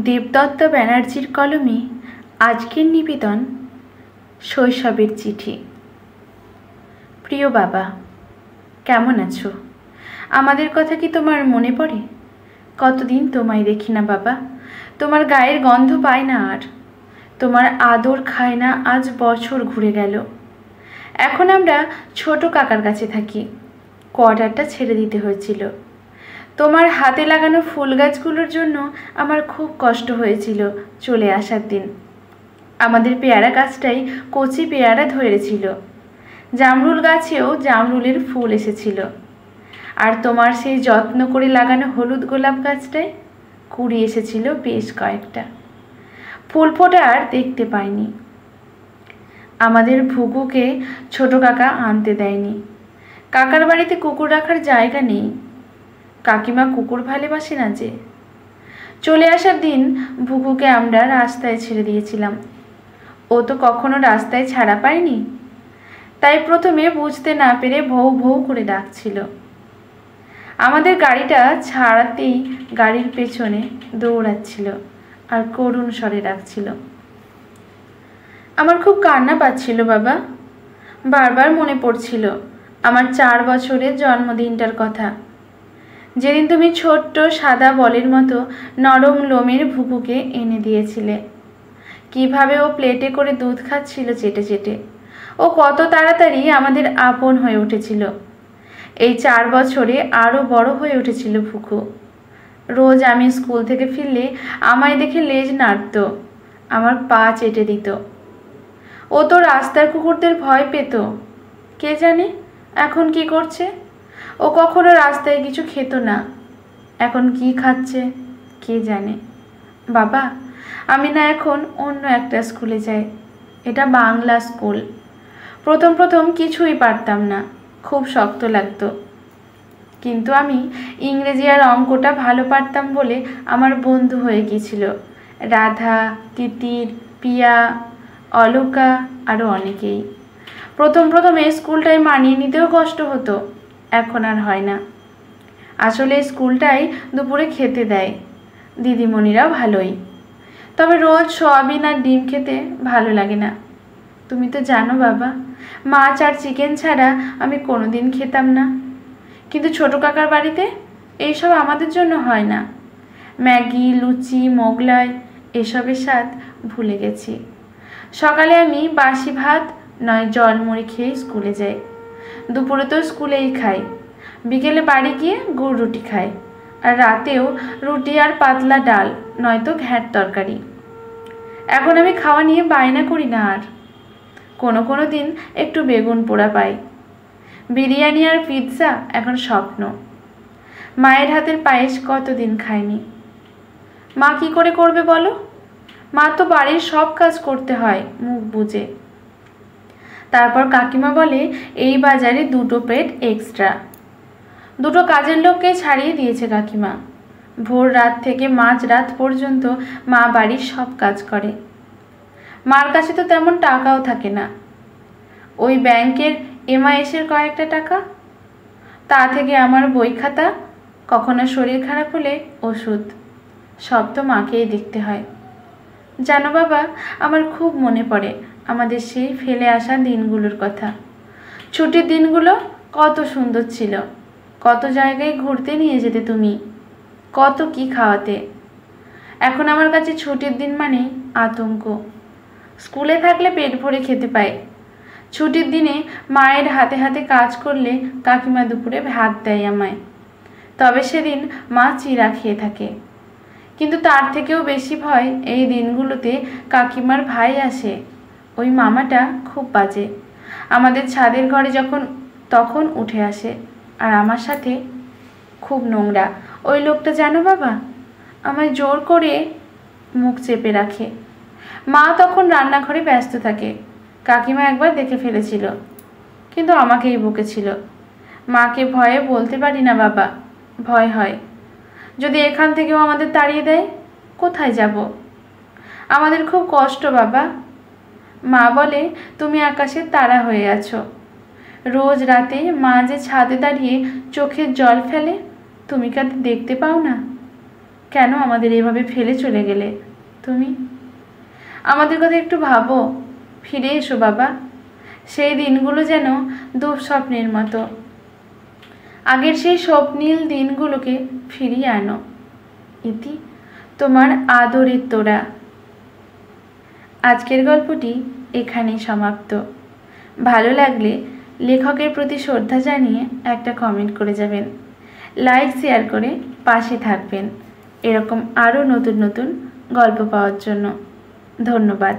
দেবদত্ত ব্যানার্জির কলমে আজকের নিবেদন শৈশবের চিঠি। প্রিয় বাবা, কেমন আছো? আমাদের কথা কি তোমার মনে পড়ে? কতদিন তোমায় দেখি না বাবা, তোমার গায়ের গন্ধ পাই না আর, তোমার আদর খায় না আজ বছর ঘুরে গেল। এখন আমরা ছোট কাকার কাছে থাকি, কোয়ার্টারটা ছেড়ে দিতে হয়েছিল। তোমার হাতে লাগানো ফুল গাছগুলোর জন্য আমার খুব কষ্ট হয়েছিল চলে আসার দিন। আমাদের পেয়ারা গাছটাই কচি পেয়ারা ধরেছিল, জামরুল গাছেও জামরুলের ফুল এসেছিল, আর তোমার সেই যত্ন করে লাগানো হলুদ গোলাপ গাছটায় কুড়ি এসেছিল বেশ কয়েকটা। ফুল ফোটা আর দেখতে পাইনি। আমাদের ভুগুকে ছোট কাকা আনতে দেয়নি। কাকার বাড়িতে কুকুর রাখার জায়গা নেই। কাকিমা কুকুর ভালোবাসে না যে। চলে আসার দিন ভুগুকে আমরা রাস্তায় ছেড়ে দিয়েছিলাম। ও তো কখনো রাস্তায় ছাড়া পায়নি, তাই প্রথমে বুঝতে না পেরে ভৌ ভৌ করে ডাকছিল। আমাদের গাড়িটা ছাড়াতেই গাড়ির পেছনে দৌড়াচ্ছিল আর করুণ স্বরে ডাকছিল। আমার খুব কান্না পাচ্ছিল বাবা। বারবার মনে পড়ছিল আমার 4 বছরের জন্মদিনটার কথা, যেদিন তুমি ছোট্ট সাদা বলের মতো নরম লোমের ভুকুকে এনে দিয়েছিলে। কিভাবে ও প্লেটে করে দুধ খাচ্ছিল চেটে চেটে। ও কত তাড়াতাড়ি আমাদের আপন হয়ে উঠেছিল। এই 4 বছরে আরও বড় হয়ে উঠেছিল ভুকু। রোজ আমি স্কুল থেকে ফিরলে আমায় দেখে লেজ নাড়ত, আমার পা চেটে দিত। ও তো রাস্তার কুকুরদের ভয় পেত। কে জানে এখন কি করছে? ও কখনো রাস্তায় কিছু খেত না, এখন কি খাচ্ছে কে জানে। বাবা, আমি না এখন অন্য একটা স্কুলে যাই। এটা বাংলা স্কুল। প্রথম প্রথম কিছুই পারতাম না, খুব শক্ত লাগতো। কিন্তু আমি ইংরেজি আর অঙ্কটা ভালো পারতাম বলে আমার বন্ধু হয়ে গিয়েছিল রাধা, তিতির, পিয়া, অলকা আরও অনেকেই। প্রথম প্রথমে স্কুলটায় মানিয়ে নিতেও কষ্ট হতো, এখন আর হয় না। আসলে স্কুলটাই দুপুরে খেতে দেয়, দিদিমণিরা ভালোই, তবে রোজ সয়াবিন আর ডিম খেতে ভালো লাগে না। তুমি তো জানো বাবা, মাছ আর চিকেন ছাড়া আমি কোনোদিন খেতাম না। কিন্তু ছোট কাকার বাড়িতে এইসব আমাদের জন্য হয় না। ম্যাগি, লুচি, মোগলাই এসবের স্বাদ ভুলে গেছি। সকালে আমি বাসি ভাত নয় জলমুড়ি খেয়ে স্কুলে যাই। দুপুরে তো স্কুলেই খাই, বিকেলে বাড়ি গিয়ে গুড় রুটি খাই, আর রাতেও রুটি আর পাতলা ডাল নয়তো ঘ্যাঁট তরকারি। এখন আমি খাওয়া নিয়ে বায়না করি না আর। কোনো কোনো দিন একটু বেগুন পোড়া পাই। বিরিয়ানি আর পিৎজা এখন স্বপ্ন। মায়ের হাতের পায়েস কতদিন খাইনি। মা কি করে করবে বলো? মা তো বাড়ির সব কাজ করতে হয় মুখ বুজে। তারপর কাকিমা বলে এই বাজারে 2টো পেট এক্সট্রা। 2টো কাজের লোককে ছাড়িয়ে দিয়েছে কাকিমা। ভোর রাত থেকে মাঝ রাত পর্যন্ত মা বাড়ির সব কাজ করে। মার কাছে তো তেমন টাকাও থাকে না। ওই ব্যাংকের এমআইএসের কয়েকটা টাকা, তা থেকে আমার বই খাতা, কখনো শরীর খারাপ হলে ওষুধ, সব তো মাকেই দেখতে হয়। জানো বাবা, আমার খুব মনে পড়ে আমাদের সেই ফেলে আসা দিনগুলোর কথা। ছুটির দিনগুলো কত সুন্দর ছিল। কত জায়গায় ঘুরতে নিয়ে যেতে তুমি, কত কি খাওয়াতে। এখন আমার কাছে ছুটির দিন মানেই আতঙ্ক। স্কুলে থাকলে পেট ভরে খেতে পাই, ছুটির দিনে মায়ের হাতে হাতে কাজ করলে কাকিমা দুপুরে ভাত দেয় আমায়, তবে সেদিন মা চিড়া খেয়ে থাকে। কিন্তু তার থেকেও বেশি ভয় এই দিনগুলোতে কাকিমার ভাই আসে। ওই মামাটা খুব বাজে। আমাদের ছাদের ঘরে তখন উঠে আসে, আর আমার সাথে খুব নোংরা। ওই লোকটা জানো বাবা, আমায় জোর করে মুখ চেপে রাখে। মা তখন রান্নাঘরে ব্যস্ত থাকে। কাকিমা একবার দেখে ফেলেছিল, কিন্তু আমাকেই বকেছিল। মাকে ভয়ে বলতে পারি না বাবা, ভয় হয়। যদি এখান থেকেও আমাদের তাড়িয়ে দেয়, কোথায় যাব? আমাদের খুব কষ্ট বাবা। মা বলে তুমি আকাশের তারা হয়ে আছো। রোজ রাতে মা যে ছাদে দাঁড়িয়ে চোখের জল ফেলে, তুমি কাঁদে দেখতে পাও না? কেন আমাদের এভাবে ফেলে চলে গেলে তুমি? আমাদের কথা একটু ভাবো। ফিরে এসো বাবা। সেই দিনগুলো যেন দুঃস্বপ্নের মতো। আগের সেই স্বপ্নীল দিনগুলোকে ফিরিয়ে আনো। ইতি, তোমার আদরের তোরা। আজকের গল্পটি এখানেই সমাপ্ত। ভালো লাগলে লেখকের প্রতি শ্রদ্ধা জানিয়ে একটা কমেন্ট করে যাবেন। লাইক শেয়ার করে পাশে থাকবেন এরকম আরও নতুন নতুন গল্প পাওয়ার জন্য। ধন্যবাদ।